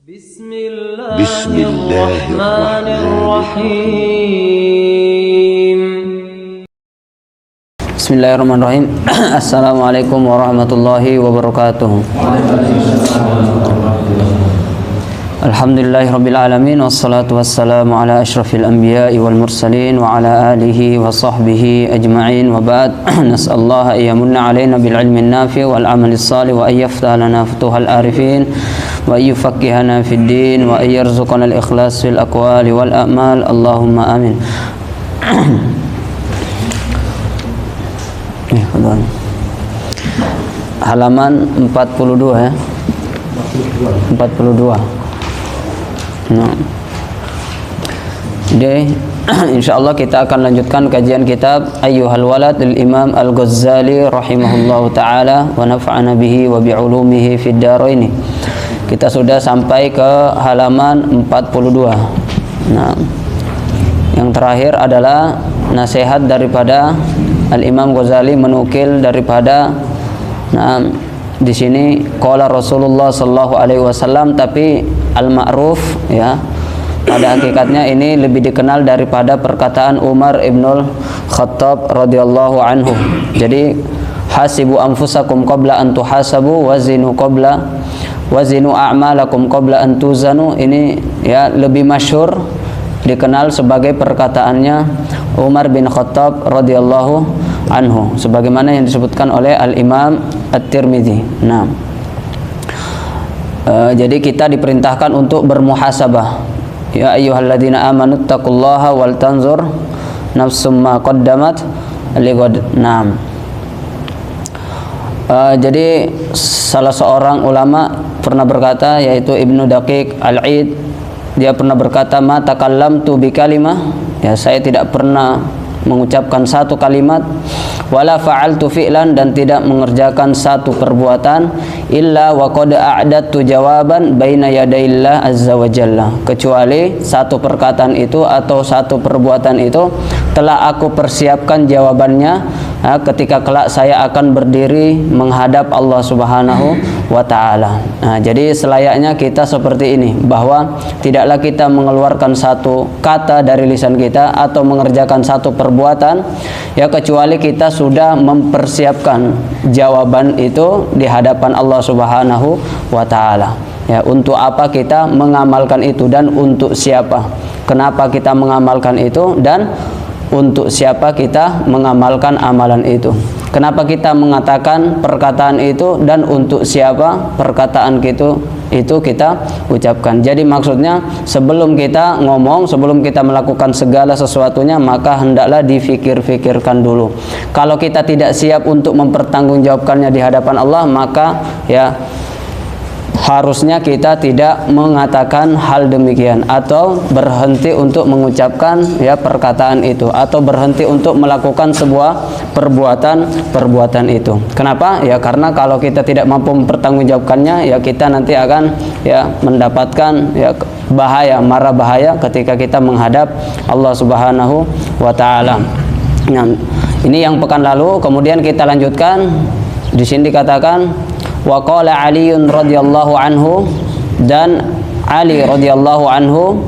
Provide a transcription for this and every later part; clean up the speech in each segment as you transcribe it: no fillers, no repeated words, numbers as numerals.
Bismillahirrahmanirrahim. Bismillahirrahmanirrahim. Assalamualaikum warahmatullahi wabarakatuh. Alhamdulillahirabbil alamin wassalatu wassalamu ala asyrafil anbiya'i wal mursalin wa ala alihi wa sahbihi ajma'in wa ba'd. Nas'allaha ayyamunna alaina bil ilmin nafi' wal amalis salih wa ayyafta lana futuhal arifin wa ayyufaqqihana fid din wa ayyarzuqana al ikhlas fil aqwali wal a'mal. Allahumma amin. Halaman 42 ya. 42. Nah. Jadi insyaallah kita akan lanjutkan kajian kitab Ayyuhal Walad lil Imam Al-Ghazali rahimahullahu taala wa nafa'ana bihi wa bi ulumihi fid dharain. Kita sudah sampai ke halaman 42. Nah, yang terakhir adalah nasihat daripada Al-Imam Ghazali menukil daripada di sini qala Rasulullah sallallahu alaihi wasallam, tapi al-ma'ruf ya, pada hakikatnya ini lebih dikenal daripada perkataan Umar ibnul Khattab radhiyallahu anhu. Jadi hasibu anfusakum qabla an tuhasabu wazinu a'malakum qabla an tuzanu, ini ya lebih masyhur dikenal sebagai perkataannya Umar bin Khattab radhiyallahu anhu, sebagaimana yang disebutkan oleh Al-Imam At-Tirmidzi. Nah, jadi kita diperintahkan untuk bermuhasabah. Ya ayyuhalladzina amanu taqullaha wal tanzur nafsum ma qaddamat lighad. Nah, jadi salah seorang ulama pernah berkata, yaitu Ibnu Daqiq Al-Id, dia pernah berkata, ma takallamtu bi kalimah, ya saya tidak pernah mengucapkan satu kalimat, wala fa'altu fi'lan, dan tidak mengerjakan satu perbuatan, illa wa qad a'dadtu jawaban baina yadaillah azza wa jalla, kecuali satu perkataan itu atau satu perbuatan itu telah aku persiapkan jawabannya ketika kelak saya akan berdiri menghadap Allah Subhanahu wa ta'ala. Nah, jadi selayaknya kita seperti ini, bahwa tidaklah kita mengeluarkan satu kata dari lisan kita atau mengerjakan satu perbuatan ya kecuali kita sudah mempersiapkan jawaban itu di hadapan Allah Subhanahu wa ta'ala. Ya, untuk apa kita mengamalkan itu dan untuk siapa? Kenapa kita mengamalkan itu dan untuk siapa kita mengamalkan amalan itu? Kenapa kita mengatakan perkataan itu dan untuk siapa perkataan itu kita ucapkan? Jadi maksudnya sebelum kita ngomong, sebelum kita melakukan segala sesuatunya, maka hendaklah difikir-fikirkan dulu. Kalau kita tidak siap untuk mempertanggungjawabkannya di hadapan Allah, maka ya harusnya kita tidak mengatakan hal demikian, atau berhenti untuk mengucapkan ya perkataan itu, atau berhenti untuk melakukan sebuah perbuatan itu. Kenapa? Ya karena kalau kita tidak mampu mempertanggungjawabkannya, ya kita nanti akan ya mendapatkan ya bahaya, mara bahaya ketika kita menghadap Allah Subhanahu wa ta'ala. Nah, ini yang pekan lalu. Kemudian kita lanjutkan. Di sini dikatakan wa qala Aliun radhiyallahu anhu, dan Ali radhiyallahu anhu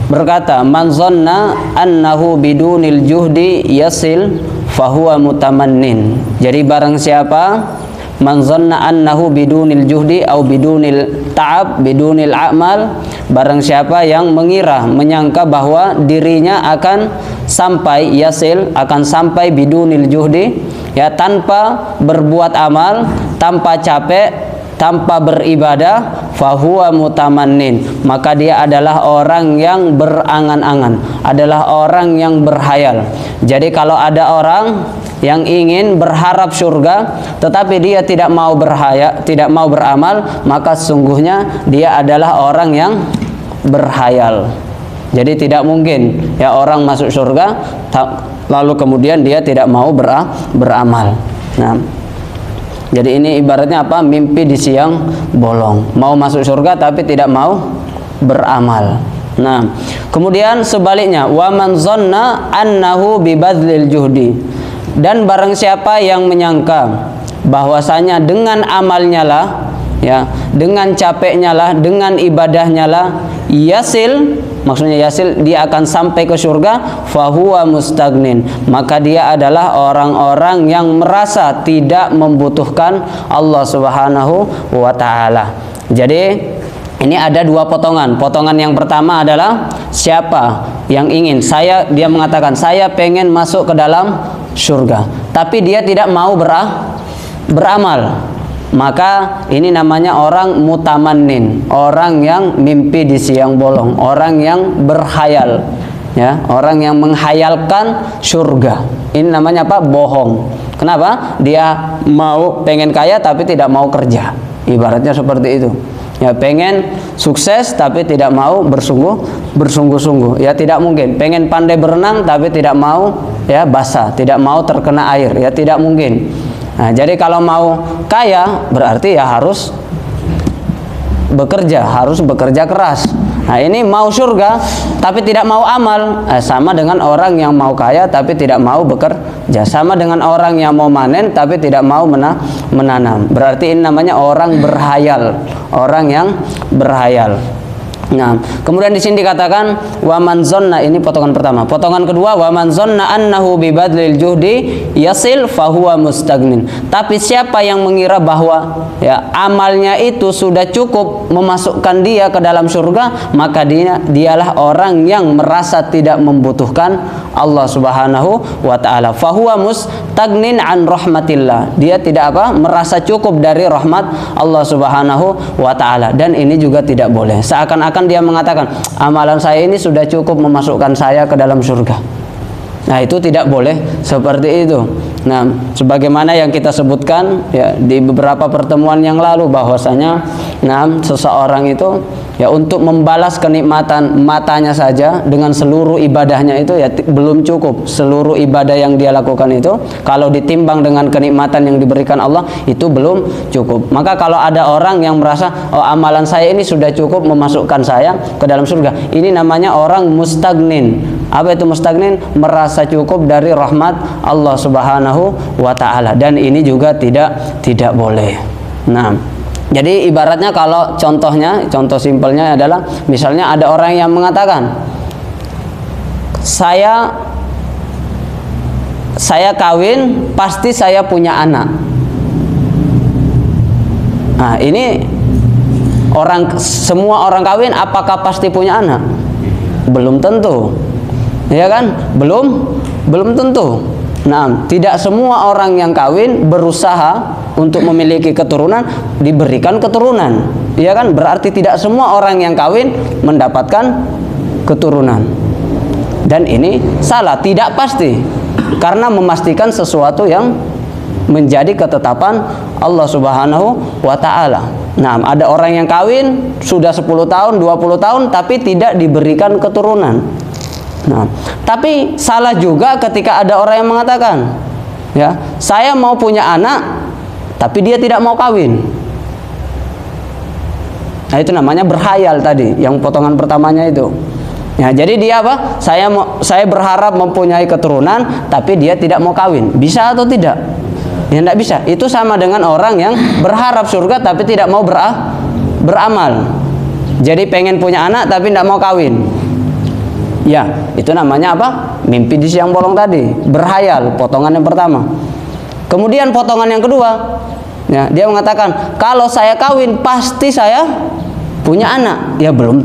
berkata, man zanna annahu bidunil juhdi yasil fahuwa mutamannin. Jadi barang siapa man zanna annahu bidunil juhdi au bidunil ta'ab bidunil a'mal, barang siapa yang mengira, menyangka bahwa dirinya akan sampai yasil, akan sampai bidunil juhdi, ya tanpa berbuat amal, tanpa capek, tanpa beribadah, fahuwa mutamannin, maka dia adalah orang yang berangan-angan, adalah orang yang berhayal. Jadi kalau ada orang yang ingin berharap surga tetapi dia tidak mau tidak mau beramal, maka sesungguhnya dia adalah orang yang berhayal. Jadi tidak mungkin ya orang masuk surga lalu kemudian dia tidak mau beramal. Nah, jadi ini ibaratnya apa? Mimpi di siang bolong. Mau masuk surga tapi tidak mau beramal. Nah, kemudian sebaliknya, wa man zanna annahu bibadlil juhdi, dan barang siapa yang menyangka bahwasanya dengan amalnya lah ya, dengan capeknya lah, dengan ibadahnya lah, yasil, maksudnya yasil, dia akan sampai ke surga, fahuwa mustagnin, maka dia adalah orang-orang yang merasa tidak membutuhkan Allah Subhanahu wa taala. Jadi ini ada dua potongan. Potongan yang pertama adalah siapa yang ingin, dia mengatakan saya pengen masuk ke dalam surga, tapi dia tidak mau beramal. Maka ini namanya orang mutamannin, orang yang mimpi di siang bolong, orang yang berhayal, ya, orang yang menghayalkan surga. Ini namanya apa? Bohong. Kenapa? Dia pengen kaya tapi tidak mau kerja. Ibaratnya seperti itu. Ya, pengen sukses tapi tidak mau bersungguh-sungguh. Ya, tidak mungkin. Pengen pandai berenang tapi tidak mau ya basah, tidak mau terkena air. Ya, tidak mungkin. Nah, jadi kalau mau kaya berarti ya harus bekerja keras. Nah, ini mau surga tapi tidak mau amal, sama dengan orang yang mau kaya tapi tidak mau bekerja, sama dengan orang yang mau manen tapi tidak mau menanam. Berarti ini namanya orang berhayal, orang yang berhayal. Nah, kemudian di sini dikatakan wa man zanna, ini potongan pertama. Potongan kedua, wa man zanna annahu bi badlil juhdi yasil fahuwa mustagnin. Tapi siapa yang mengira bahwa ya amalnya itu sudah cukup memasukkan dia ke dalam surga, maka dialah orang yang merasa tidak membutuhkan Allah Subhanahu wa taala. Fahuwa mustagnin an rahmatillah. Dia tidak merasa cukup dari rahmat Allah Subhanahu wa taala, dan ini juga tidak boleh. Seakan-akan dia mengatakan amalan saya ini sudah cukup memasukkan saya ke dalam surga. Nah, itu tidak boleh seperti itu. Nah, sebagaimana yang kita sebutkan ya di beberapa pertemuan yang lalu, bahwasanya seseorang itu ya untuk membalas kenikmatan matanya saja dengan seluruh ibadahnya itu ya belum cukup. Seluruh ibadah yang dia lakukan itu kalau ditimbang dengan kenikmatan yang diberikan Allah itu belum cukup. Maka kalau ada orang yang merasa amalan saya ini sudah cukup memasukkan saya ke dalam surga, ini namanya orang mustagnin. Apa itu mustagnin? Merasa cukup dari rahmat Allah Subhanahu wa taala, dan ini juga tidak boleh. Nah, jadi ibaratnya kalau contoh simpelnya adalah misalnya ada orang yang mengatakan saya kawin pasti saya punya anak. Nah, ini semua orang kawin apakah pasti punya anak? Belum tentu. Ya kan? Belum tentu. Nah, tidak semua orang yang kawin berusaha untuk memiliki keturunan diberikan keturunan. Ya kan? Berarti tidak semua orang yang kawin mendapatkan keturunan. Dan ini salah, tidak pasti. Karena memastikan sesuatu yang menjadi ketetapan Allah Subhanahu wa taala. Nah, ada orang yang kawin sudah 10 tahun, 20 tahun tapi tidak diberikan keturunan. Nah, tapi salah juga ketika ada orang yang mengatakan, ya, saya mau punya anak, tapi dia tidak mau kawin. Nah, itu namanya berhayal tadi, yang potongan pertamanya itu. Ya, jadi dia saya berharap mempunyai keturunan, tapi dia tidak mau kawin. Bisa atau tidak? Ya, tidak bisa. Itu sama dengan orang yang berharap surga, tapi tidak mau beramal. Jadi pengen punya anak, tapi tidak mau kawin. Ya, itu namanya apa? Mimpi di siang bolong tadi, berhayal, potongan yang pertama. Kemudian potongan yang kedua, ya, dia mengatakan kalau saya kawin pasti saya punya anak. Ya, belum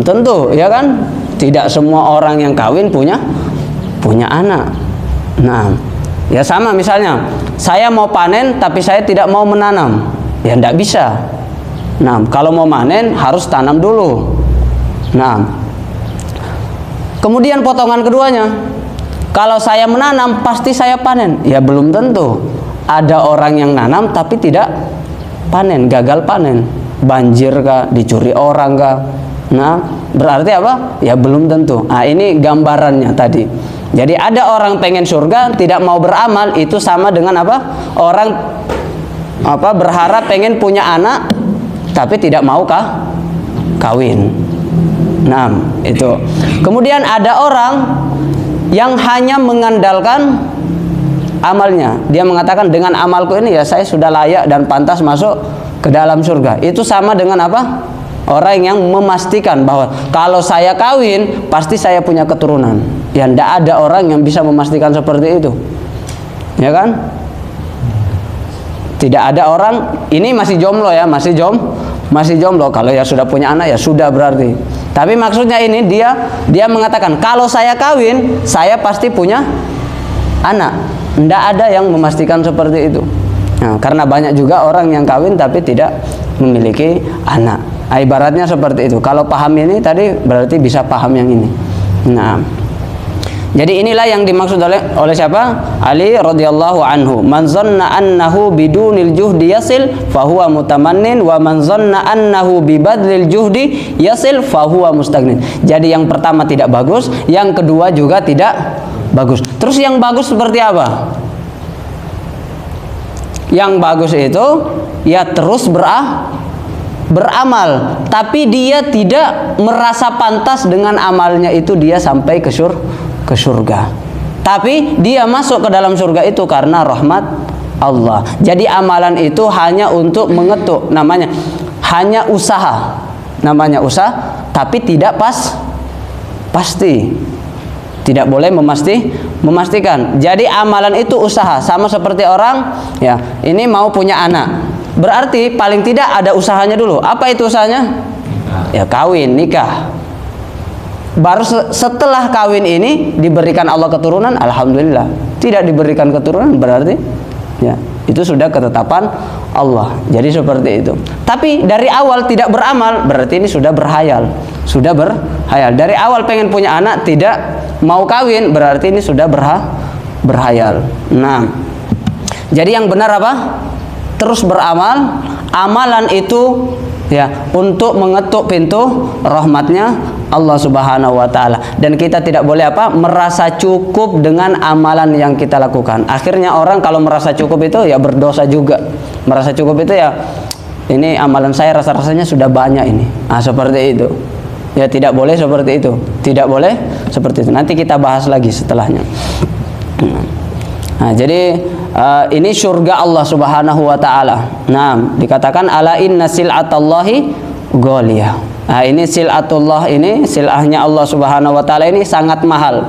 tentu, ya kan? Tidak semua orang yang kawin punya anak. Nah, ya sama misalnya, saya mau panen tapi saya tidak mau menanam. Ya, tidak bisa. Nah, kalau mau panen harus tanam dulu. Nah, kemudian potongan keduanya, kalau saya menanam pasti saya panen. Ya, belum tentu. Ada orang yang nanam tapi tidak panen, gagal panen. Banjir kah, dicuri orang kah? Nah, berarti apa? Ya, belum tentu. Nah, ini gambarannya tadi. Jadi ada orang pengen surga tidak mau beramal, itu sama dengan apa? Orang berharap pengen punya anak tapi tidak mau kawin. Nah, itu. Kemudian ada orang yang hanya mengandalkan amalnya. Dia mengatakan dengan amalku ini ya saya sudah layak dan pantas masuk ke dalam surga. Itu sama dengan apa? Orang yang memastikan bahwa kalau saya kawin pasti saya punya keturunan. Ya tidak ada orang yang bisa memastikan seperti itu. Ya kan? Tidak ada orang, ini masih jomblo ya, masih jomblo. Kalau ya sudah punya anak ya sudah berarti. Tapi maksudnya ini dia mengatakan kalau saya kawin, saya pasti punya anak. Tidak ada yang memastikan seperti itu. Nah, karena banyak juga orang yang kawin tapi tidak memiliki anak. Nah, ibaratnya seperti itu. Kalau paham ini tadi berarti bisa paham yang ini. Nah, jadi inilah yang dimaksud oleh siapa? Ali radhiyallahu anhu. Man zanna annahu bidunil juhdi yasil fahuwa mutamannin wa man zanna annahu bibadlil juhdi yasil fahuwa mustagnin. Jadi yang pertama tidak bagus, yang kedua juga tidak bagus. Terus yang bagus seperti apa? Yang bagus itu ya terus beramal, tapi dia tidak merasa pantas dengan amalnya itu dia sampai ke surga. Tapi dia masuk ke dalam surga itu karena rahmat Allah. Jadi amalan itu hanya untuk mengetuk, namanya hanya usaha. Namanya usaha, tapi tidak pasti. Tidak boleh memastikan. Jadi amalan itu usaha, sama seperti orang ya, ini mau punya anak. Berarti paling tidak ada usahanya dulu. Apa itu usahanya? Ya kawin, nikah. Baru setelah kawin ini diberikan Allah keturunan, alhamdulillah. Tidak diberikan keturunan berarti ya itu sudah ketetapan Allah. Jadi seperti itu. Tapi dari awal tidak beramal berarti ini sudah berhayal. Dari awal pengen punya anak tidak mau kawin berarti ini sudah berhayal. Nah, jadi yang benar apa? Terus beramal. Amalan itu ya untuk mengetuk pintu rahmatnya Allah Subhanahu wa taala. Dan kita tidak boleh apa? Merasa cukup dengan amalan yang kita lakukan. Akhirnya orang kalau merasa cukup itu ya berdosa juga. Merasa cukup itu ya ini amalan saya rasa-rasanya sudah banyak ini. Nah, seperti itu. Ya tidak boleh seperti itu. Tidak boleh seperti itu. Nanti kita bahas lagi setelahnya. Nah, jadi ini surga Allah Subhanahu wa taala. Nah, dikatakan ala inna sil'atallahi ghaliyah. Nah, ini sil'atullah, ini sil'ahnya Allah Subhanahu wa taala ini sangat mahal.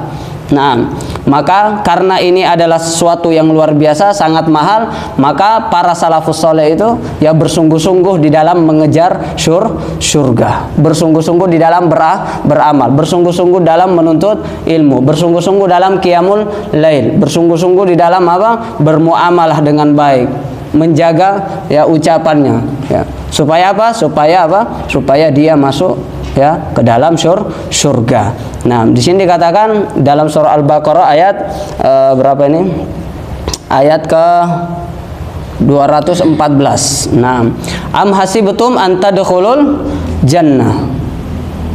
Nah, maka karena ini adalah sesuatu yang luar biasa, sangat mahal, maka para salafus soleh itu ya bersungguh-sungguh di dalam mengejar surga, bersungguh-sungguh di dalam beramal, bersungguh-sungguh dalam menuntut ilmu, bersungguh-sungguh dalam qiyamul lail, bersungguh-sungguh di dalam apa? Bermuamalah dengan baik, menjaga ya ucapannya ya. Supaya apa? Supaya dia masuk ya ke dalam surga. Nah, di sini dikatakan dalam surah Al-Baqarah ayat berapa ini? Ayat ke 214. Nah, am hasibtum an tadkhulul jannah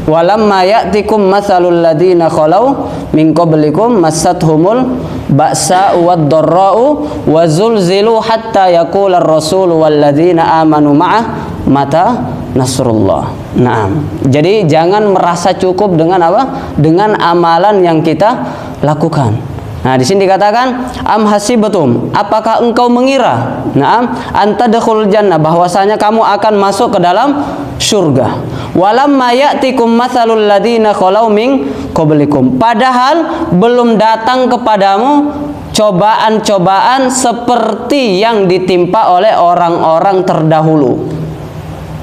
walamma ya'tikum matsalul ladzina khalau min qablikum massathumul ba'sa wad dharra'u wa zulzilu hatta yaqula ar-rasul wal ladzina amanu ma'ah mata nasrullah. Nah, jadi jangan merasa cukup dengan apa? Dengan amalan yang kita lakukan. Nah, di sini dikatakan am hasibtum, apakah engkau mengira? Naam, antadkhulul jannah, bahwasanya kamu akan masuk ke dalam surga. Walamma ya'tikum matsalul ladzina khalau min qablikum, padahal belum datang kepadamu cobaan-cobaan seperti yang ditimpa oleh orang-orang terdahulu.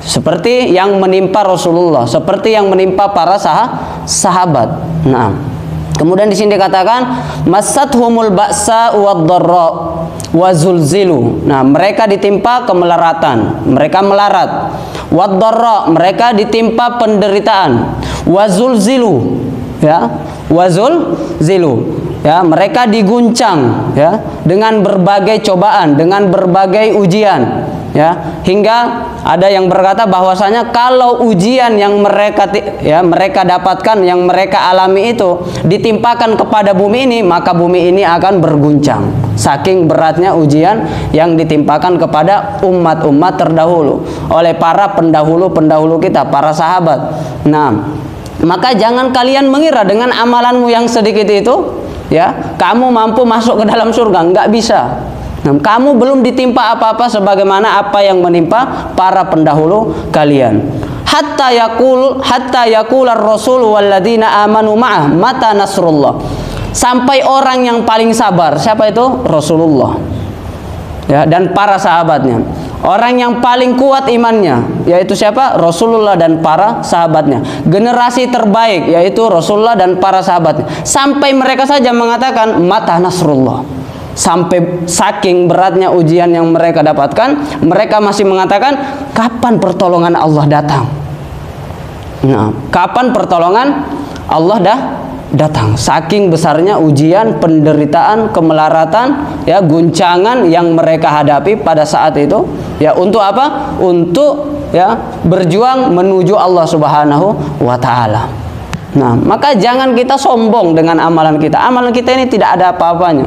Seperti yang menimpa Rasulullah, seperti yang menimpa para sahabat. Nah, kemudian di sini dikatakan massathumul ba'sa wad dharra wa zulzilu. Nah, mereka ditimpa kemelaratan, mereka melarat. Wad dharra, mereka ditimpa penderitaan. Wa zulzilu, ya, wa zulzilu. Ya, mereka diguncang ya dengan berbagai cobaan, dengan berbagai ujian. Ya, hingga ada yang berkata bahwasanya kalau ujian yang mereka dapatkan, yang mereka alami itu ditimpakan kepada bumi ini, maka bumi ini akan berguncang. Saking beratnya ujian yang ditimpakan kepada umat-umat terdahulu oleh para pendahulu-pendahulu kita, para sahabat. Nah, maka jangan kalian mengira dengan amalanmu yang sedikit itu, ya, kamu mampu masuk ke dalam surga. Enggak bisa. Nah, kamu belum ditimpa apa-apa sebagaimana apa yang menimpa para pendahulu kalian. Hatta yaqul ar-rasul walladzina amanu ma'ah mata nasrullah. Sampai orang yang paling sabar, siapa itu? Rasulullah. Ya, dan para sahabatnya. Orang yang paling kuat imannya, yaitu siapa? Rasulullah dan para sahabatnya. Generasi terbaik, yaitu Rasulullah dan para sahabatnya. Sampai mereka saja mengatakan mata nasrullah. Sampai saking beratnya ujian yang mereka dapatkan, mereka masih mengatakan kapan pertolongan Allah datang. Nah, kapan pertolongan Allah datang? Saking besarnya ujian, penderitaan, kemelaratan, ya, guncangan yang mereka hadapi pada saat itu. Ya, untuk apa? Untuk ya berjuang menuju Allah Subhanahu wa taala. Nah, maka jangan kita sombong dengan amalan kita. Amalan kita ini tidak ada apa-apanya.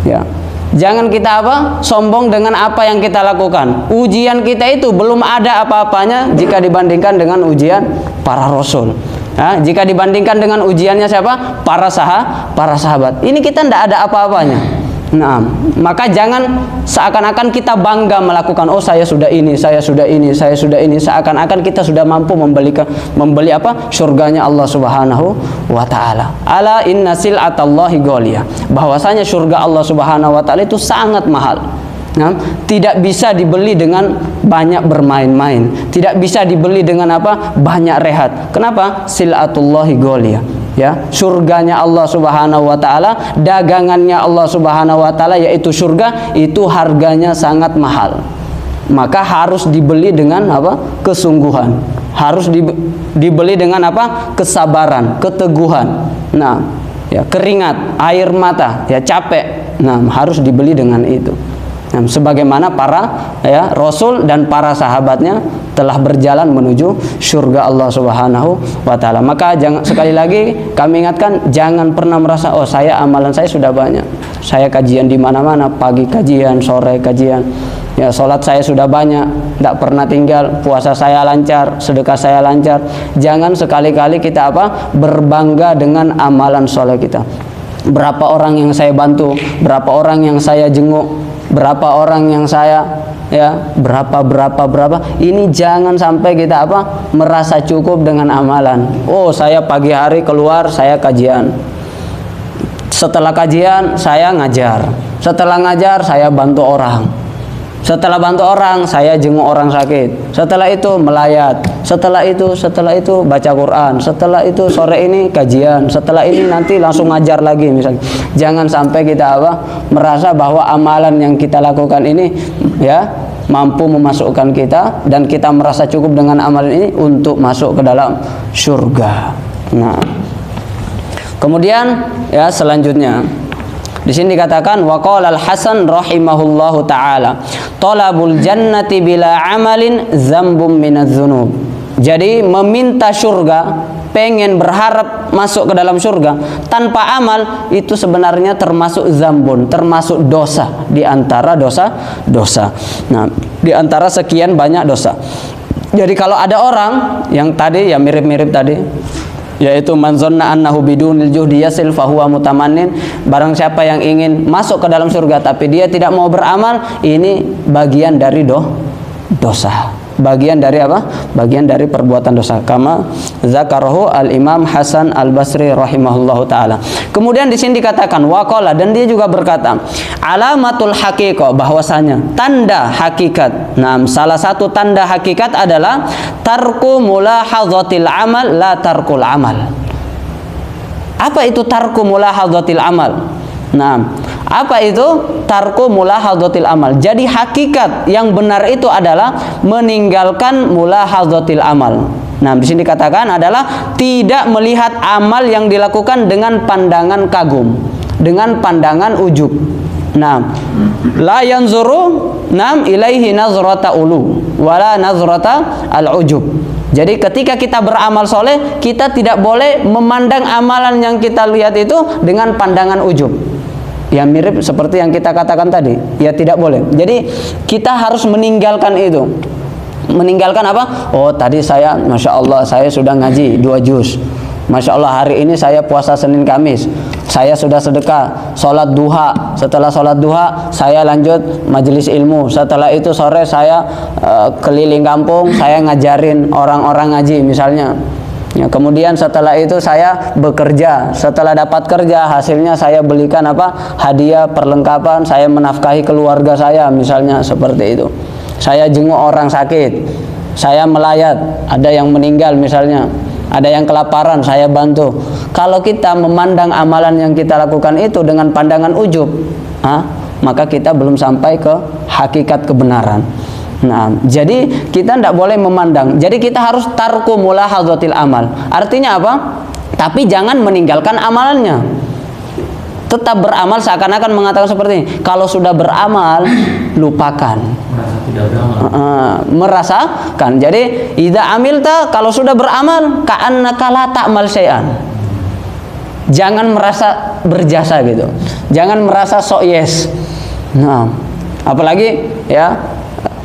Ya. Jangan kita sombong dengan apa yang kita lakukan. Ujian kita itu belum ada apa-apanya jika dibandingkan dengan ujian para rasul. Ya, jika dibandingkan dengan ujiannya siapa? Para sahabat. Ini kita tidak ada apa-apanya. Nah, maka jangan seakan-akan kita bangga melakukan, oh saya sudah ini, saya sudah ini, saya sudah ini, seakan-akan kita sudah mampu membeli surganya Allah Subhanahu wa taala. Ala inna sil'atallahi ghaliyah. Bahwasanya surga Allah Subhanahu wa taala itu sangat mahal. Nah, tidak bisa dibeli dengan banyak bermain-main, tidak bisa dibeli dengan banyak rehat. Kenapa? Sil'atullahi ghaliyah. Ya, surganya Allah Subhanahu wa taala, dagangannya Allah Subhanahu wa taala yaitu surga, itu harganya sangat mahal. Maka harus dibeli dengan kesungguhan. Harus dibeli dengan kesabaran, keteguhan. Nah, ya, keringat, air mata, ya, capek. Nah, harus dibeli dengan itu. Nah, sebagaimana para rasul dan para sahabatnya telah berjalan menuju surga Allah Subhanahu wa taala. Maka sekali lagi kami ingatkan, jangan pernah merasa oh saya amalan saya sudah banyak. Saya kajian di mana-mana, pagi kajian, sore kajian. Ya, salat saya sudah banyak, tidak pernah tinggal, puasa saya lancar, sedekah saya lancar. Jangan sekali-kali kita berbangga dengan amalan soleh kita. Berapa orang yang saya bantu, berapa orang yang saya jenguk, berapa orang yang saya berapa. Ini jangan sampai kita merasa cukup dengan amalan. Oh, saya pagi hari keluar, saya kajian. Setelah kajian saya ngajar. Setelah ngajar saya bantu orang. Setelah bantu orang saya jenguk orang sakit. Setelah itu melayat. Setelah itu baca Quran. Setelah itu sore ini kajian. Setelah ini nanti langsung ngajar lagi misalnya. Jangan sampai kita merasa bahwa amalan yang kita lakukan ini mampu memasukkan kita dan kita merasa cukup dengan amalan ini untuk masuk ke dalam surga. Nah, kemudian selanjutnya di sini dikatakan waqala al-Hasan rahimahullahu taala talabul jannati bila amalin dzambum minadz dzunub. Jadi meminta surga, pengen berharap masuk ke dalam surga tanpa amal itu sebenarnya termasuk zambun, termasuk dosa di antara dosa-dosa. Nah, di antara sekian banyak dosa. Jadi kalau ada orang yang tadi mirip-mirip tadi, yaitu man zanna annahu bidunil juhdi yasil fahuwa mutamannin, barang siapa yang ingin masuk ke dalam surga tapi dia tidak mau beramal, ini bagian dari dosa. Bagian dari bagian dari perbuatan dosa. Kama zakarahu al-Imam Hasan al-Basri rahimahullahu taala. Kemudian di sini dikatakan waqala, dan dia juga berkata alamatul haqiqah, bahwasanya tanda hakikat. Nah, salah satu tanda hakikat adalah tarku mulahadzatil amal la tarkul amal. Apa itu tarku mulahadzatil amal? Nah, apa itu tarku mulahadzatil amal? Jadi hakikat yang benar itu adalah meninggalkan mulahadzatil amal. Nah, di sini dikatakan adalah tidak melihat amal yang dilakukan dengan pandangan kagum, dengan pandangan ujub. Nah, la yanzuru ilaihi nazrata ulu wala nazrata al-ujub. Jadi ketika kita beramal soleh, kita tidak boleh memandang amalan yang kita lihat itu dengan pandangan ujub. Ya, mirip seperti yang kita katakan tadi. Ya, tidak boleh. Jadi kita harus meninggalkan itu. Meninggalkan apa? Oh, tadi saya, Masya Allah, saya sudah ngaji 2 juz. Masya Allah, hari ini saya puasa Senin Kamis. saya sudah sedekah, sholat duha. Setelah sholat duha, saya lanjut majelis ilmu. Setelah itu sore saya keliling kampung, saya ngajarin orang-orang ngaji misalnya. Ya, kemudian setelah itu saya bekerja. Setelah dapat kerja, hasilnya saya belikan hadiah perlengkapan, saya menafkahi keluarga saya misalnya, seperti itu. Saya jenguk orang sakit, saya melayat, ada yang meninggal misalnya, ada yang kelaparan, saya bantu. Kalau kita memandang amalan yang kita lakukan itu dengan pandangan ujub, maka kita belum sampai ke hakikat kebenaran. Nah, jadi kita tidak boleh memandang. Jadi kita harus tarku mulahadzatil amal. Artinya apa? Tapi jangan meninggalkan amalannya. Tetap beramal seakan-akan mengatakan seperti ini. Kalau sudah beramal, lupakan. Merasakan. Jadi idza amilta, kalau sudah beramal, ka'annaka la ta'mal syai'an. Jangan merasa berjasa gitu. Jangan merasa sok yes. Nah, apalagi ya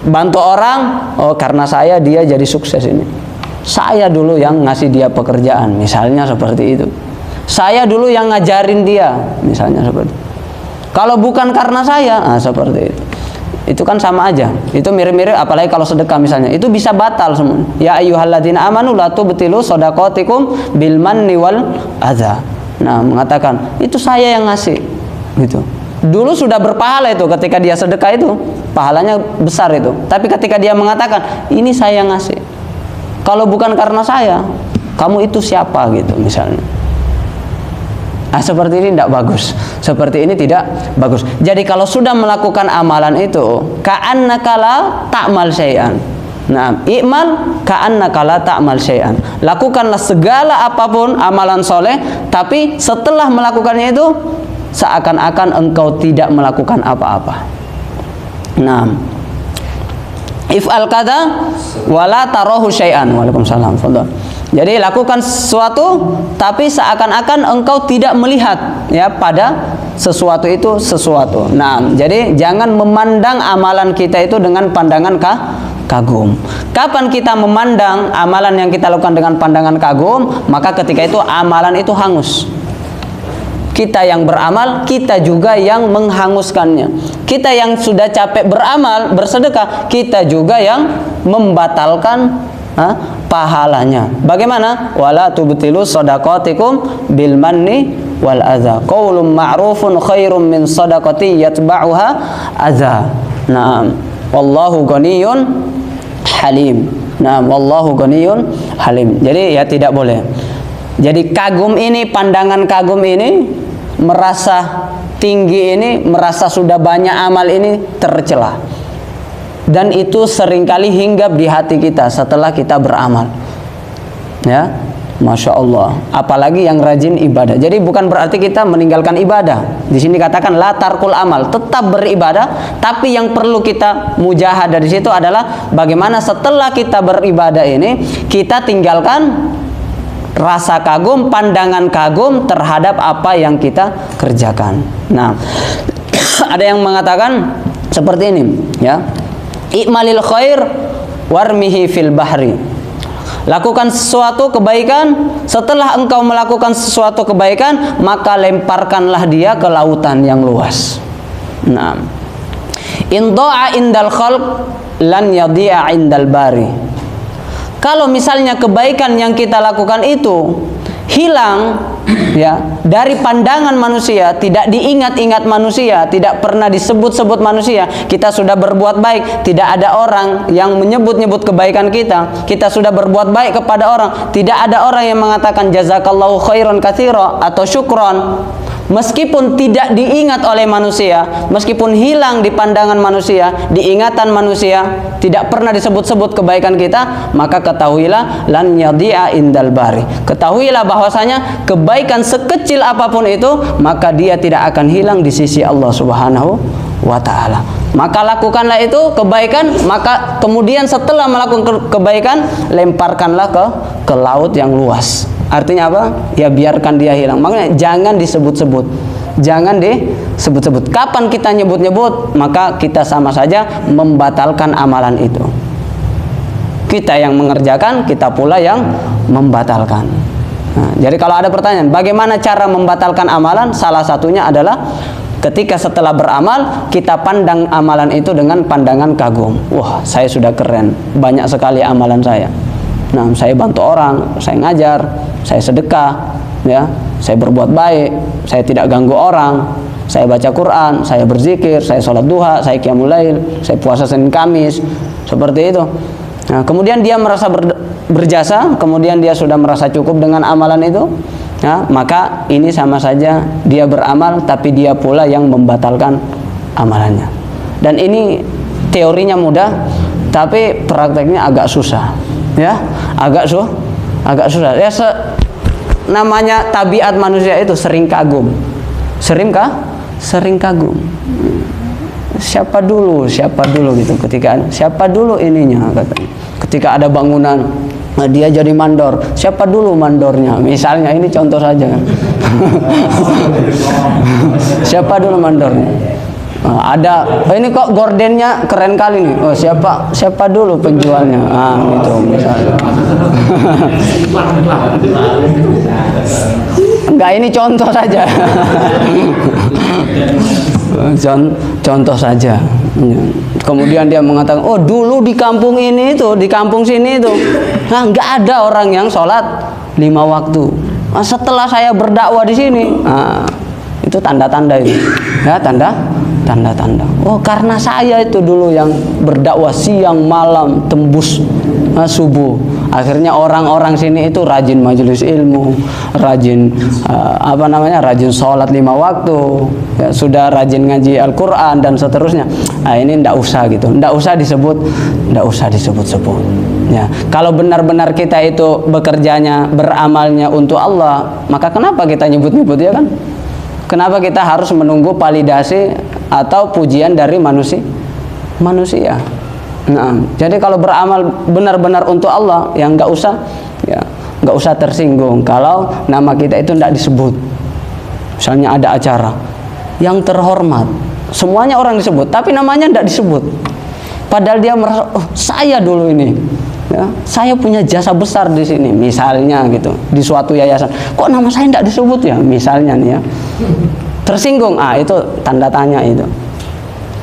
bantu orang, oh karena saya dia jadi sukses ini. Saya dulu yang ngasih dia pekerjaan, misalnya seperti itu. Saya dulu yang ngajarin dia, misalnya seperti itu. Kalau bukan karena saya, seperti itu. Itu kan sama aja. Itu mirip-mirip, apalagi kalau sedekah misalnya. Itu bisa batal semua. Ya ayyuhalladzina amanu la tubtilu shadaqatikum bil manni wal adza. Nah, mengatakan, itu saya yang ngasih. Gitu. Dulu sudah berpahala itu ketika dia sedekah itu, pahalanya besar itu. Tapi ketika dia mengatakan, ini saya yang ngasih. Kalau bukan karena saya, kamu itu siapa gitu misalnya. Seperti ini tidak bagus. Seperti ini tidak bagus. Jadi kalau sudah melakukan amalan itu, ka'annaka la ta'mal syai'an. Nah, i'mal ka'annaka la ta'mal syai'an. Lakukanlah segala apapun amalan soleh, tapi setelah melakukannya itu seakan-akan engkau tidak melakukan apa-apa. Nah, if'al kada wala tarahu syai'an. Waalaikumsalam. Fadhal. Jadi lakukan sesuatu tapi seakan-akan engkau tidak melihat ya pada sesuatu itu sesuatu. Nah, jadi jangan memandang amalan kita itu dengan pandangan kagum. Kapan kita memandang amalan yang kita lakukan dengan pandangan kagum, maka ketika itu amalan itu hangus. Kita yang beramal, kita juga yang menghanguskannya. Kita yang sudah capek beramal, bersedekah, kita juga yang membatalkan pahalanya. Bagaimana? Wala tubtilu shadaqatikum bil manni wal adza. Qaulun ma'rufun khairum min shadaqati yatba'uha adza. Naam. Wallahu ghaniyyun halim. Naam, wallahu ghaniyyun halim. Jadi ya tidak boleh. Jadi kagum ini, pandangan kagum ini, merasa tinggi ini, merasa sudah banyak amal ini tercela. Dan itu seringkali hinggap di hati kita setelah kita beramal. Ya, Masya Allah. Apalagi yang rajin ibadah. Jadi bukan berarti kita meninggalkan ibadah. Di sini katakan la tarkul amal, tetap beribadah. Tapi yang perlu kita mujahadah di situ adalah bagaimana setelah kita beribadah ini kita tinggalkan rasa kagum, pandangan kagum terhadap apa yang kita kerjakan. Nah, ada yang mengatakan seperti ini, ya. I'malil khair warmihi fil bahri. Lakukan sesuatu kebaikan, setelah engkau melakukan sesuatu kebaikan, maka lemparkanlah dia ke lautan yang luas. Nah, in da'a indal khalq lan yadi'a indal bari. Kalau misalnya kebaikan yang kita lakukan itu hilang ya dari pandangan manusia, tidak diingat-ingat manusia, tidak pernah disebut-sebut manusia, kita sudah berbuat baik, tidak ada orang yang menyebut-nyebut kebaikan kita sudah berbuat baik kepada orang, tidak ada orang yang mengatakan jazakallahu khairan katsira atau syukron. Meskipun tidak diingat oleh manusia, meskipun hilang di pandangan manusia, di ingatan manusia, tidak pernah disebut-sebut kebaikan kita, maka ketahuilah lan yadi'a indal bari. Ketahuilah bahwasanya kebaikan sekecil apapun itu, maka dia tidak akan hilang di sisi Allah Subhanahu wa ta'ala. Maka lakukanlah itu kebaikan, maka kemudian setelah melakukan kebaikan, lemparkanlah ke laut yang luas. Artinya apa? Ya biarkan dia hilang. Makanya jangan disebut-sebut. Jangan disebut-sebut. Kapan kita nyebut-nyebut, maka kita sama saja membatalkan amalan itu. Kita yang mengerjakan, kita pula yang membatalkan. Nah, jadi kalau ada pertanyaan, bagaimana cara membatalkan amalan? Salah satunya adalah ketika setelah beramal, kita pandang amalan itu dengan pandangan kagum. Wah, saya sudah keren, banyak sekali amalan saya. Nah, saya bantu orang, saya ngajar, saya sedekah, ya, saya berbuat baik, saya tidak ganggu orang, saya baca Quran, saya berzikir, saya sholat duha, saya qiyamul lail, saya puasa Senin Kamis, seperti itu. Nah, kemudian dia merasa berjasa, kemudian dia sudah merasa cukup dengan amalan itu, ya, maka ini sama saja dia beramal, tapi dia pula yang membatalkan amalannya. Dan ini teorinya mudah, tapi prakteknya agak susah, ya, agak susah. Ya, namanya tabiat manusia itu sering kagum, sering kagum. Siapa dulu gitu, siapa dulu ininya, katanya. Ketika ada bangunan, dia jadi mandor, siapa dulu mandornya, misalnya, ini contoh saja kan. Siapa dulu mandornya. Ada, ini kok gordennya keren kali nih, oh siapa dulu penjualnya, gitu misalnya. Enggak, ini contoh saja. Contoh saja. Kemudian dia mengatakan, oh dulu di kampung ini itu, di kampung sini itu, nggak ada orang yang sholat 5 waktu. Setelah saya berdakwah di sini, itu tanda-tanda itu, ya, tanda-tanda. Oh, karena saya itu dulu yang berdakwah siang malam tembus subuh. Akhirnya orang-orang sini itu rajin majelis ilmu, rajin rajin sholat 5 waktu, ya, sudah rajin ngaji Al-Quran dan seterusnya. Ini ndak usah gitu, ndak usah disebut-sebut. Ya, kalau benar-benar kita itu bekerjanya, beramalnya untuk Allah, maka kenapa kita nyebut-nyebut, ya kan? Kenapa kita harus menunggu validasi atau pujian dari manusia? Nah, jadi kalau beramal benar-benar untuk Allah, ya nggak usah tersinggung kalau nama kita itu tidak disebut. Misalnya ada acara yang terhormat, semuanya orang disebut, tapi namanya tidak disebut. Padahal dia merasa, oh, saya dulu ini, ya, saya punya jasa besar di sini, misalnya gitu, di suatu yayasan. Kok nama saya tidak disebut, ya, misalnya nih, ya. Tersinggung, itu tanda tanya itu.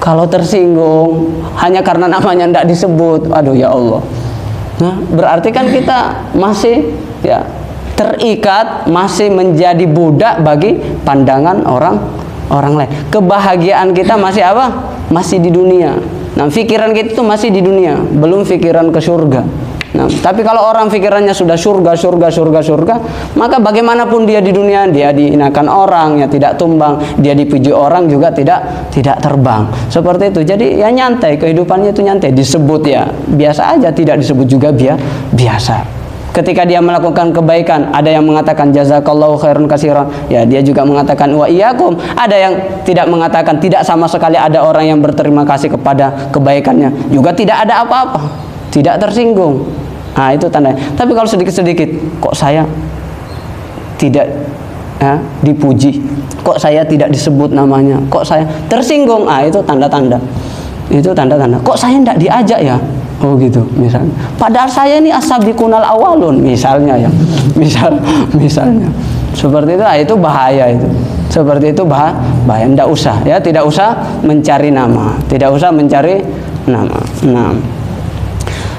Kalau tersinggung hanya karena namanya tidak disebut, aduh ya Allah. Nah, berarti kan kita masih, ya, terikat, masih menjadi budak bagi pandangan orang lain. Kebahagiaan kita masih apa? Masih di dunia. Nah, pikiran kita itu masih di dunia, belum pikiran ke surga. Nah, tapi kalau orang pikirannya sudah surga, maka bagaimanapun dia di dunia, dia dihinakan orang, ya tidak tumbang, dia dipuji orang juga tidak terbang. Seperti itu. Jadi ya nyantai, kehidupannya itu nyantai, disebut ya biasa aja, tidak disebut juga biasa. Ketika dia melakukan kebaikan, ada yang mengatakan jazakallahu khairan katsiran, ya dia juga mengatakan wa iyyakum. Ada yang tidak mengatakan, tidak sama sekali ada orang yang berterima kasih kepada kebaikannya, juga tidak ada apa-apa, tidak tersinggung. Itu tanda. Tapi kalau sedikit-sedikit, kok saya tidak dipuji, kok saya tidak disebut namanya, kok saya tersinggung, itu tanda-tanda. Itu tanda-tanda. Kok saya tidak diajak, ya? Oh gitu, misalnya. Padahal saya ini as-sabiqunal awalun, misalnya, ya. Misalnya. Seperti itu bahaya itu. Seperti itu bahaya. Tidak usah, ya, tidak usah mencari nama, tidak usah mencari nama. Nah.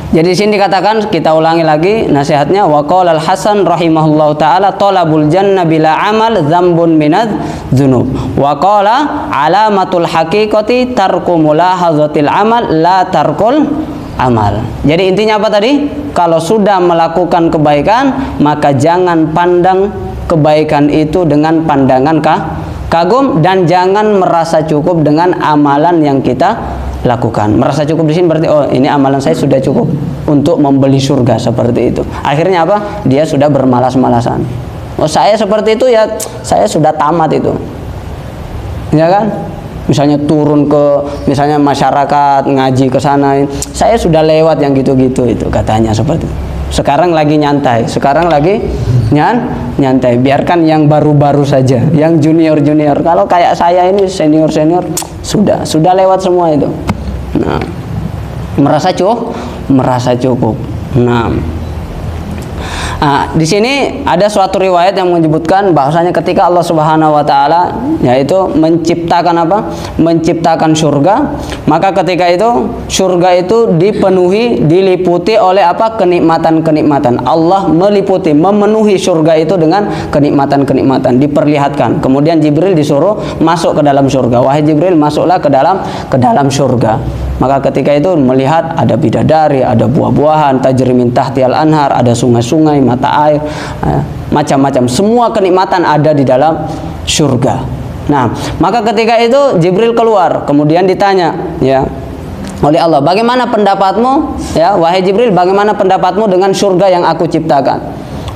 Jadi di sini dikatakan, kita ulangi lagi nasihatnya, wa qala al-Hasan rahimahullahu taala talabul jannah bila amal dzambun minadz dzunub. Wa qala alamatul haqiqati tarku mulahazatil amal la tarkul amal. Jadi intinya apa tadi? Kalau sudah melakukan kebaikan, maka jangan pandang kebaikan itu dengan pandangan kagum, dan jangan merasa cukup dengan amalan yang kita lakukan. Merasa cukup di sini berarti, oh ini amalan saya sudah cukup untuk membeli surga, seperti itu. Akhirnya apa? Dia sudah bermalas-malasan. Oh saya seperti itu, ya saya sudah tamat itu, ya kan? Misalnya turun ke, misalnya masyarakat ngaji ke sana, saya sudah lewat yang gitu-gitu itu, katanya seperti itu. Sekarang lagi nyantai, nyantai. Biarkan yang baru-baru saja, yang junior-junior. Kalau kayak saya ini senior-senior, sudah lewat semua itu. Nah, merasa cukup. Nah, Di sini ada suatu riwayat yang menyebutkan bahwasanya ketika Allah Subhanahu wa taala yaitu menciptakan apa? Menciptakan surga, maka ketika itu surga itu dipenuhi, diliputi oleh apa? Kenikmatan-kenikmatan. Allah meliputi, memenuhi surga itu dengan kenikmatan-kenikmatan, diperlihatkan. Kemudian Jibril disuruh masuk ke dalam surga. Wahai Jibril, masuklah ke dalam surga. Maka ketika itu melihat ada bidadari, ada buah-buahan, tajri min tahtihal anhar, ada sungai-sungai, mata air, macam-macam. Semua kenikmatan ada di dalam surga. Nah, maka ketika itu Jibril keluar, kemudian ditanya, ya, oleh Allah, bagaimana pendapatmu, ya, wahai Jibril, bagaimana pendapatmu dengan surga yang aku ciptakan?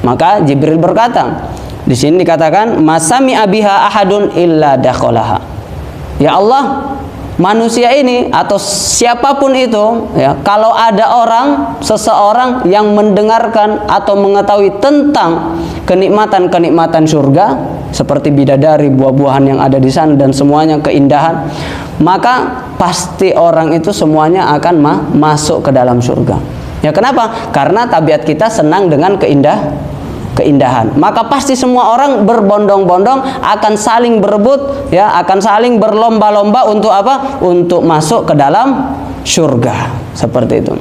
Maka Jibril berkata, di sini dikatakan, masami abiha ahadun illa dakholaha. Ya Allah, manusia ini atau siapapun itu, ya, kalau ada seseorang yang mendengarkan atau mengetahui tentang kenikmatan-kenikmatan surga seperti bidadari, buah-buahan yang ada di sana dan semuanya keindahan, maka pasti orang itu semuanya akan masuk ke dalam surga. Ya, kenapa? Karena tabiat kita senang dengan keindahan. Maka pasti semua orang berbondong-bondong akan saling berebut, ya, akan saling berlomba-lomba untuk apa? Untuk masuk ke dalam surga. Seperti itu.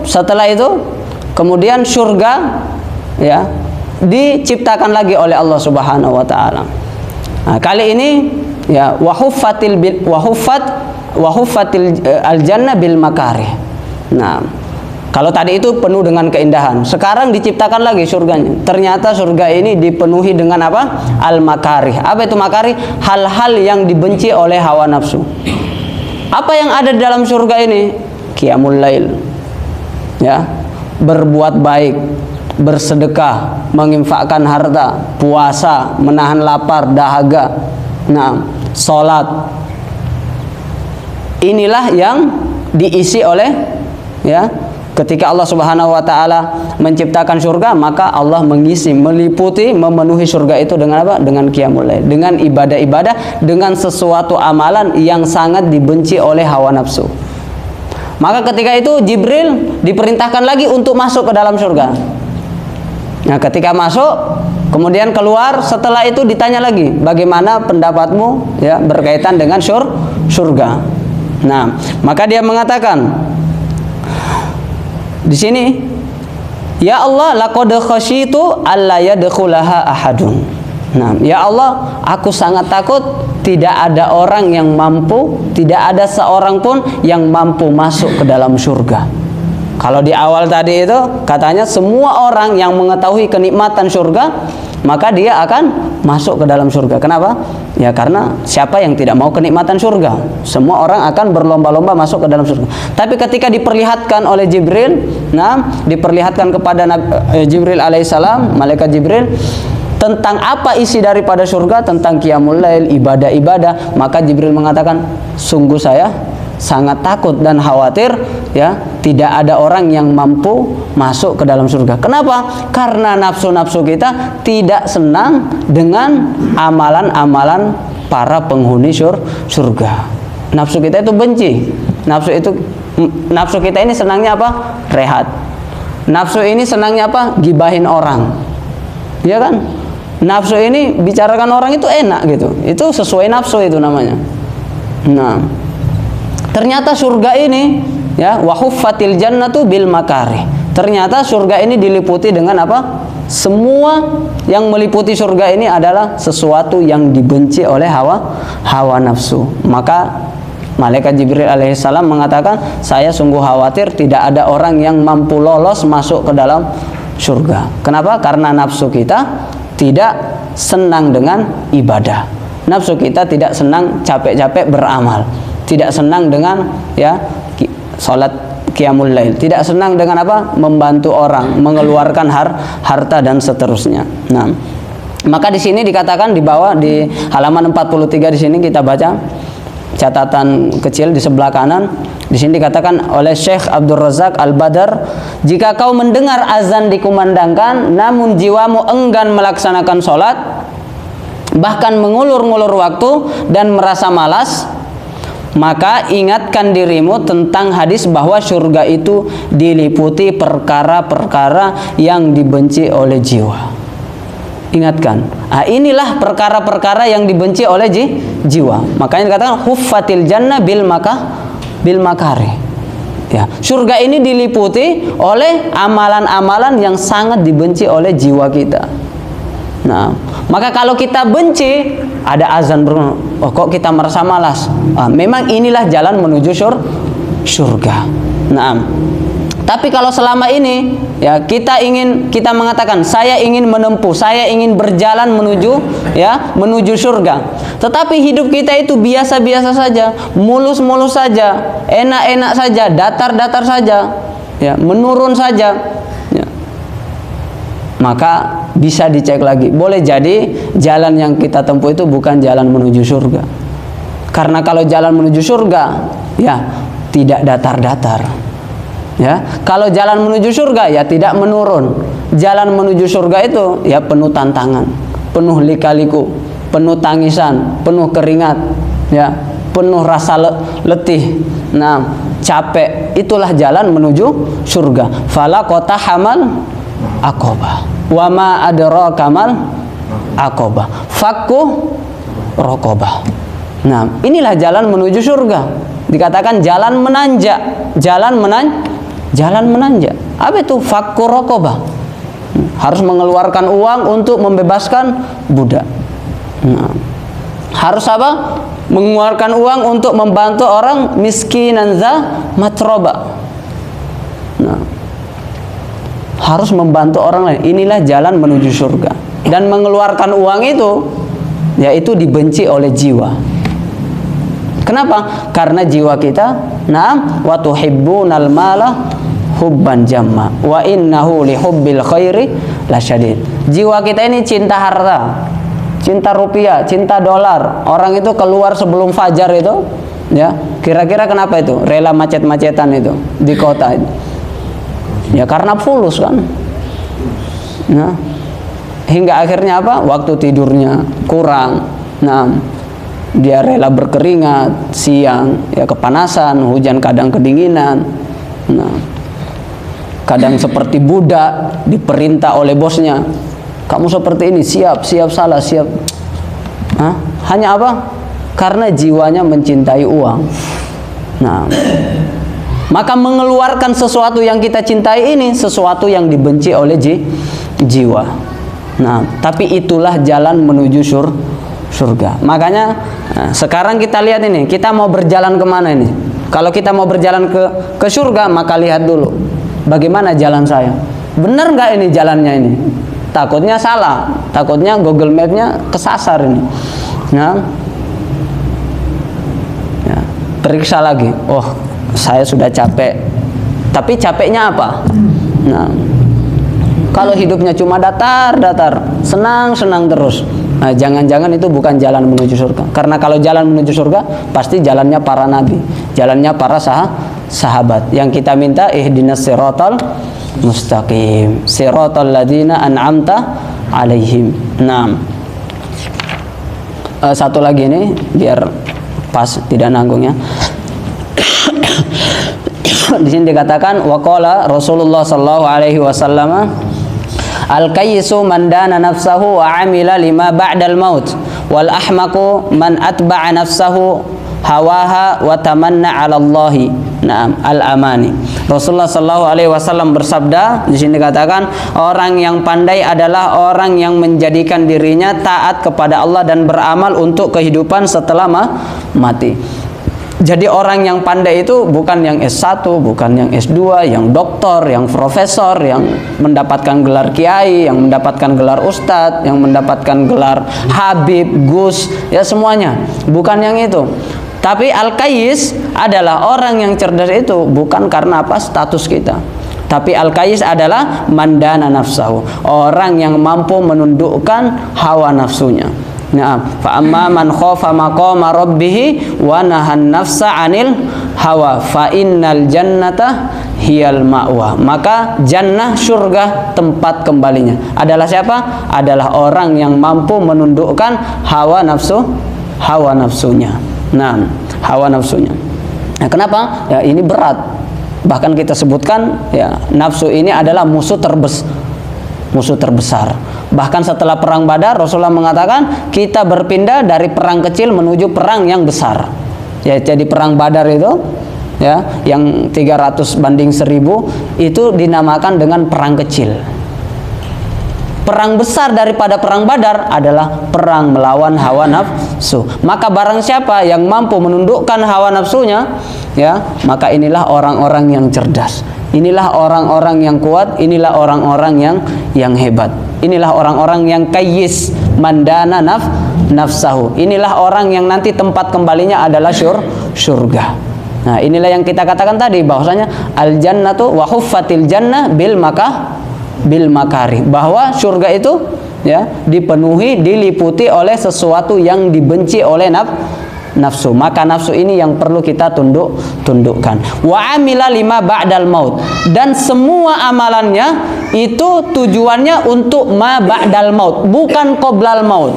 Setelah itu kemudian surga, ya, diciptakan lagi oleh Allah Subhanahu wa taala. Kali ini, ya, wahuffatil al-jannah bil makarih. Nah, kalau tadi itu penuh dengan keindahan, sekarang diciptakan lagi surganya. Ternyata surga ini dipenuhi dengan apa? Al-makarih. Apa itu makarih? Hal-hal yang dibenci oleh hawa nafsu. Apa yang ada di dalam surga ini? Qiyamul lail, ya, berbuat baik, bersedekah, menginfakkan harta, puasa, menahan lapar, dahaga, nah, sholat. Inilah yang diisi oleh, ya, ketika Allah Subhanahu wa taala menciptakan surga, maka Allah mengisi, meliputi, memenuhi surga itu dengan apa? Dengan qiyamul lail, dengan ibadah-ibadah, dengan sesuatu amalan yang sangat dibenci oleh hawa nafsu. Maka ketika itu Jibril diperintahkan lagi untuk masuk ke dalam surga. Nah, ketika masuk, kemudian keluar, setelah itu ditanya lagi, bagaimana pendapatmu, ya, berkaitan dengan surga. Nah, maka dia mengatakan di sini, ya Allah, laqad khasyitu alla yadkhulaha ahadun. Nah, ya Allah, aku sangat takut tidak ada orang yang mampu, tidak ada seorang pun yang mampu masuk ke dalam surga. Kalau di awal tadi itu katanya semua orang yang mengetahui kenikmatan surga, maka dia akan masuk ke dalam surga. Kenapa? Ya, karena siapa yang tidak mau kenikmatan surga? Semua orang akan berlomba-lomba masuk ke dalam surga. Tapi ketika diperlihatkan oleh Jibril, nah, diperlihatkan kepada Jibril alaihissalam, malaikat Jibril, tentang apa isi daripada surga, tentang qiyamul lail, ibadah-ibadah, maka Jibril mengatakan, sungguh saya sangat takut dan khawatir, ya, tidak ada orang yang mampu masuk ke dalam surga. Kenapa? Karena nafsu-nafsu kita tidak senang dengan amalan-amalan para penghuni surga. Nafsu kita itu benci. Nafsu kita ini senangnya apa? Rehat. Nafsu ini senangnya apa? Gibahin orang. Ya kan? Nafsu ini bicarakan orang itu enak gitu. Itu sesuai nafsu itu namanya. Nah, ternyata surga ini, ya, wahuffatil jannatu bil makarih. Ternyata surga ini diliputi dengan apa? Semua yang meliputi surga ini adalah sesuatu yang dibenci oleh hawa nafsu. Maka malaikat Jibril alaihissalam mengatakan, saya sungguh khawatir tidak ada orang yang mampu lolos masuk ke dalam surga. Kenapa? Karena nafsu kita tidak senang dengan ibadah. Nafsu kita tidak senang capek-capek beramal. Tidak senang dengan, ya, salat qiyamul lail. Tidak senang dengan apa? Membantu orang, mengeluarkan harta dan seterusnya. Nah, maka di sini dikatakan di bawah di halaman 43 di sini kita baca catatan kecil di sebelah kanan. Di sini dikatakan oleh Syekh Abdul Razak Al-Badar, jika kau mendengar azan dikumandangkan namun jiwamu enggan melaksanakan sholat, bahkan mengulur-ngulur waktu dan merasa malas, Maka ingatkan dirimu tentang hadis bahwa surga itu diliputi perkara-perkara yang dibenci oleh jiwa. Ingatkan. Inilah perkara-perkara yang dibenci oleh jiwa. Makanya dikatakan huffatil jannah bil makari. Ya, surga ini diliputi oleh amalan-amalan yang sangat dibenci oleh jiwa kita. Nah, maka kalau kita benci, ada azan kok kita merasa malas. Memang inilah jalan menuju surga. Nah, tapi kalau selama ini ya kita mengatakan saya ingin menempuh, saya ingin berjalan menuju surga. Tetapi hidup kita itu biasa-biasa saja, mulus-mulus saja, enak-enak saja, datar-datar saja, ya, menurun saja. Ya. Maka bisa dicek lagi. Boleh jadi jalan yang kita tempuh itu bukan jalan menuju surga. Karena kalau jalan menuju surga, ya tidak datar-datar. Ya, kalau jalan menuju surga ya tidak menurun. Jalan menuju surga itu ya penuh tantangan, penuh lika-liku, penuh tangisan, penuh keringat, ya, penuh rasa letih. Nah, capek. Itulah jalan menuju surga. Fala qata hamal aqabah. Wa ma adraka mal aqabah. Fakku raqabah. Nah, inilah jalan menuju surga. Dikatakan jalan menanjak, jalan menanjak. Apa itu fakku raqabah? Harus mengeluarkan uang untuk membebaskan budak. Nah, harus apa? Mengeluarkan uang untuk membantu orang miskinan za matroba. Nah, harus membantu orang lain. Inilah jalan menuju surga. Dan mengeluarkan uang itu, yaitu dibenci oleh jiwa. Kenapa? Karena jiwa kita, wa tuhibbunal mala hubban jamma wa innahu li hubbil khairi lasyadid. Jiwa kita ini cinta harta, cinta rupiah, cinta dolar. Orang itu keluar sebelum fajar itu, ya. Kira-kira kenapa itu? Rela macet-macetan itu di kota itu. Ya karena fulus kan. Nah, hingga akhirnya apa? Waktu tidurnya kurang. Nah, dia rela berkeringat siang, ya kepanasan, hujan kadang kedinginan. Nah, kadang seperti budak diperintah oleh bosnya, kamu seperti ini, siap salah, siap. Hanya apa? Karena jiwanya mencintai uang. Nah, maka mengeluarkan sesuatu yang kita cintai ini sesuatu yang dibenci oleh jiwa. Nah, tapi itulah jalan menuju surga. Makanya sekarang kita lihat ini, kita mau berjalan kemana ini? Kalau kita mau berjalan ke surga, maka lihat dulu bagaimana jalan saya. Benar nggak ini jalannya ini? Takutnya salah, takutnya Google Map-nya kesasar ini. Nah, ya, periksa lagi. Oh, saya sudah capek. Tapi capeknya apa? Nah, kalau hidupnya cuma datar, senang terus. Nah, jangan-jangan itu bukan jalan menuju surga. Karena kalau jalan menuju surga pasti jalannya para nabi, jalannya para sahabat. Yang kita minta ihdinas siratal mustaqim, siratal ladzina an'amta alaihim. Nah, satu lagi ini biar pas tidak nanggung ya. Di sini dikatakan waqala Rasulullah sallallahu alaihi wasallam al-kayyisu man dana nafsahu wa amila lima ba'dal maut wal ahmaqu man atba'a nafsahu hawaha wa tamanna 'ala Allahi. Naam, al-amani. Rasulullah sallallahu alaihi wasallam bersabda, di sini dikatakan orang yang pandai adalah orang yang menjadikan dirinya taat kepada Allah dan beramal untuk kehidupan setelah mati. Jadi orang yang pandai itu bukan yang S1, bukan yang S2, yang doktor, yang profesor, yang mendapatkan gelar kiai, yang mendapatkan gelar ustadz, yang mendapatkan gelar habib, gus, ya semuanya. Bukan yang itu. Tapi al-kayyis adalah orang yang cerdas itu bukan karena apa status kita. Tapi al-kayyis adalah mandana nafsahu, orang yang mampu menundukkan hawa nafsunya. Nah, fa amma man khafa maqama rabbih wa nahan nafsa 'anil hawa fa innal jannata hiyal ma'wa. Maka jannah, surga, tempat kembalinya adalah siapa? Adalah orang yang mampu menundukkan hawa nafsunya. Nah, hawa nafsunya. Nah, kenapa? Ya ini berat. Bahkan kita sebutkan ya nafsu ini adalah musuh terbesar. Bahkan setelah perang Badar Rasulullah mengatakan kita berpindah dari perang kecil menuju perang yang besar. Ya, jadi perang Badar itu ya yang 300 banding 1000 itu dinamakan dengan perang kecil. Perang besar daripada perang Badar adalah perang melawan hawa nafsu. Maka barang siapa yang mampu menundukkan hawa nafsunya, ya, maka inilah orang-orang yang cerdas. Inilah orang-orang yang kuat, inilah orang-orang yang hebat. Inilah orang-orang yang kayyis, mandana nafsahu. Inilah orang yang nanti tempat kembalinya adalah surga. Nah, inilah yang kita katakan tadi bahwasanya al jannatu wa huffatil jannah bil makari, bahwa surga itu ya dipenuhi, diliputi oleh sesuatu yang dibenci oleh nafsu. Maka nafsu ini yang perlu kita tundukkan. Wa amila lima ba'dal maut, dan semua amalannya itu tujuannya untuk ma ba'dal maut, bukan qoblal maut.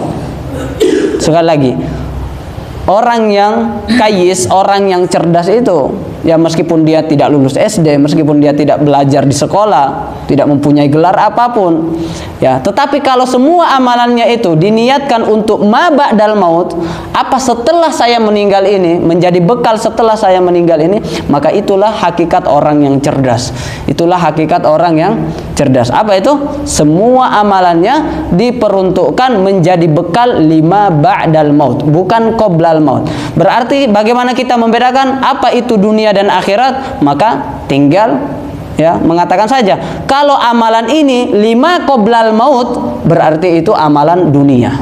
Sekali lagi, orang yang kayis, orang yang cerdas itu ya meskipun dia tidak lulus SD, meskipun dia tidak belajar di sekolah, tidak mempunyai gelar apapun, ya, tetapi kalau semua amalannya itu diniatkan untuk ma ba'dal maut, apa setelah saya meninggal ini, menjadi bekal setelah saya meninggal ini, maka itulah hakikat orang yang cerdas. Itulah hakikat orang yang cerdas. Apa itu? Semua amalannya diperuntukkan menjadi bekal lima ba'dal maut, bukan qoblal maut. Berarti bagaimana kita membedakan apa itu dunia dan akhirat? Maka tinggal ya mengatakan saja kalau amalan ini lima qoblal maut berarti itu amalan dunia.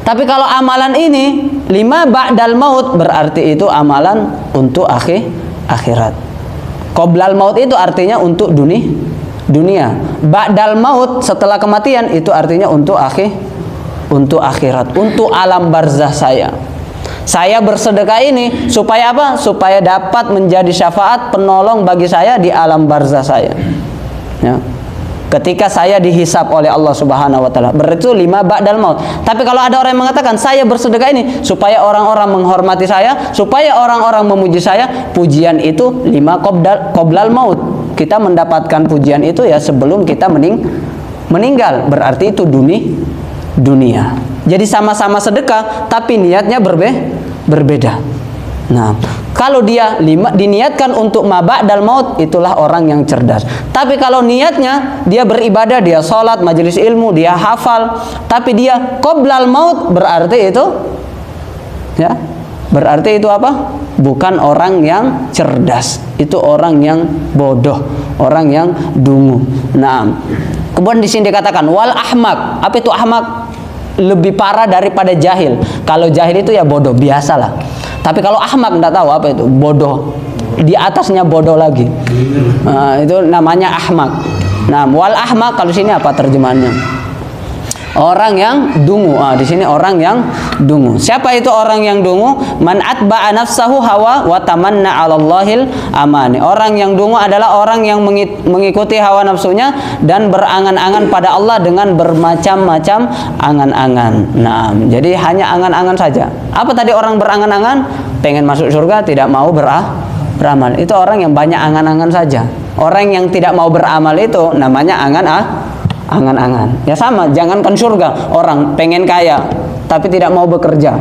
Tapi kalau amalan ini lima ba'dal maut berarti itu amalan untuk akhirat. Qoblal maut itu artinya untuk dunia. Ba'dal maut setelah kematian itu artinya untuk akhirat, untuk alam barzah saya. Saya bersedekah ini supaya apa? Supaya dapat menjadi syafaat penolong bagi saya di alam barzah saya. Ya. Ketika saya dihisab oleh Allah Subhanahu wa taala. Berarti lima ba'dal maut. Tapi kalau ada orang yang mengatakan saya bersedekah ini supaya orang-orang menghormati saya, supaya orang-orang memuji saya, pujian itu lima qoblal maut. Kita mendapatkan pujian itu ya sebelum kita meninggal. Berarti itu dunia. Jadi sama-sama sedekah tapi niatnya berbeda. Nah, kalau dia diniatkan untuk ma ba'dal maut, itulah orang yang cerdas. Tapi kalau niatnya dia beribadah, dia sholat, majelis ilmu, dia hafal, tapi dia qoblal maut, berarti itu ya, berarti itu apa? Bukan orang yang cerdas. Itu orang yang bodoh, orang yang dungu. Nah, kemudian di sini dikatakan wal ahmak. Apa itu ahmak? Lebih parah daripada jahil. Kalau jahil itu ya bodoh biasalah. Tapi kalau ahmak enggak tahu apa itu, bodoh. Di atasnya bodoh lagi. Itu namanya ahmak. Nah, wal ahmak kalau sini apa terjemahannya? Orang yang dungu. Di sini orang yang dungu. Siapa itu orang yang dungu? Man atba'a nafsahu hawa wa tamanna 'alallahil amani. Orang yang dungu adalah orang yang mengikuti hawa nafsunya dan berangan-angan pada Allah dengan bermacam-macam angan-angan. Nah, jadi hanya angan-angan saja. Apa tadi orang berangan-angan? Pengen masuk surga, tidak mau beramal. Itu orang yang banyak angan-angan saja. Orang yang tidak mau beramal itu namanya angan-angan. Ya sama, jangankan surga, orang pengen kaya tapi tidak mau bekerja.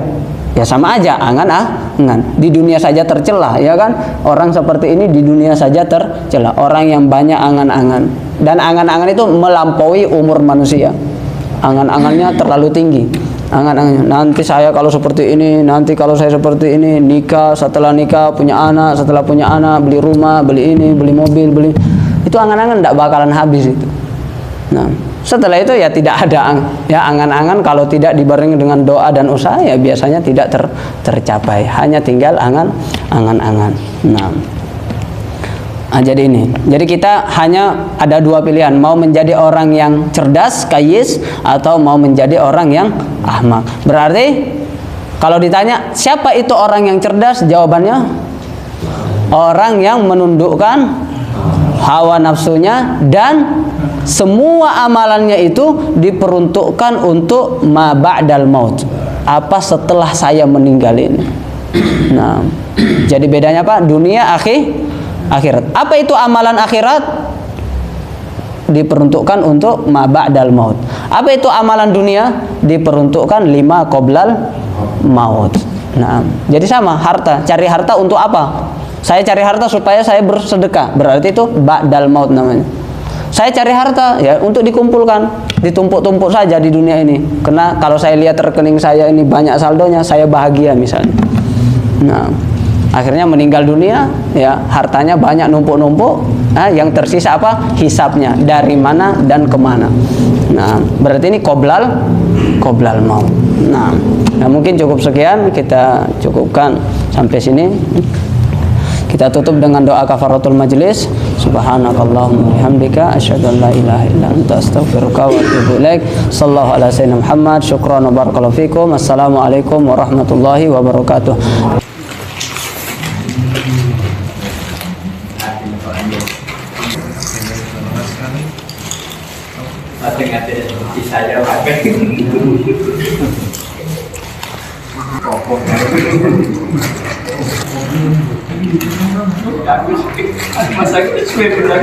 Ya sama aja, angan-angan. Di dunia saja tercela, ya kan? Orang seperti ini di dunia saja tercela. Orang yang banyak angan-angan. Dan angan-angan itu melampaui umur manusia. Angan-angannya terlalu tinggi. Angan-angannya, nanti saya kalau seperti ini, nanti kalau saya seperti ini, nikah, setelah nikah punya anak, setelah punya anak beli rumah, beli ini, beli mobil, beli. Itu angan-angan tidak bakalan habis itu. Nah, setelah itu ya tidak ada ya angan-angan kalau tidak dibarengi dengan doa dan usaha ya biasanya tidak tercapai, hanya tinggal angan-angan. Nah, jadi ini. Jadi kita hanya ada dua pilihan, mau menjadi orang yang cerdas, kayis, atau mau menjadi orang yang ahmak. Berarti kalau ditanya siapa itu orang yang cerdas, jawabannya orang yang menundukkan hawa nafsunya dan semua amalannya itu diperuntukkan untuk ma ba'dal maut. Apa setelah saya meninggal ini? Nah, jadi bedanya apa? Dunia, akhirat. Apa itu amalan akhirat? Diperuntukkan untuk ma ba'dal maut. Apa itu amalan dunia? Diperuntukkan lima qoblal maut. Nah, jadi sama harta. Cari harta untuk apa? Saya cari harta supaya saya bersedekah. Berarti itu ba'dal maut namanya. Saya cari harta ya untuk dikumpulkan, ditumpuk-tumpuk saja di dunia ini. Karena kalau saya lihat rekening saya ini banyak saldonya, saya bahagia misalnya. Nah, akhirnya meninggal dunia, ya hartanya banyak numpuk-numpuk. Nah, yang tersisa apa? Hisabnya dari mana dan kemana. Nah, berarti ini qoblal maut. Nah, mungkin cukup sekian, kita cukupkan sampai sini. Kita tutup dengan doa kafaratul majlis. Subhanakallahumma bihamdika asyhadu an la ilaha illa anta astaghfiruka wa atubu ilaik. Sallallahu ala sayyidina Muhammad. Syukran wa barakallahu fikum. Assalamualaikum warahmatullahi wabarakatuh. Mas, aku sudah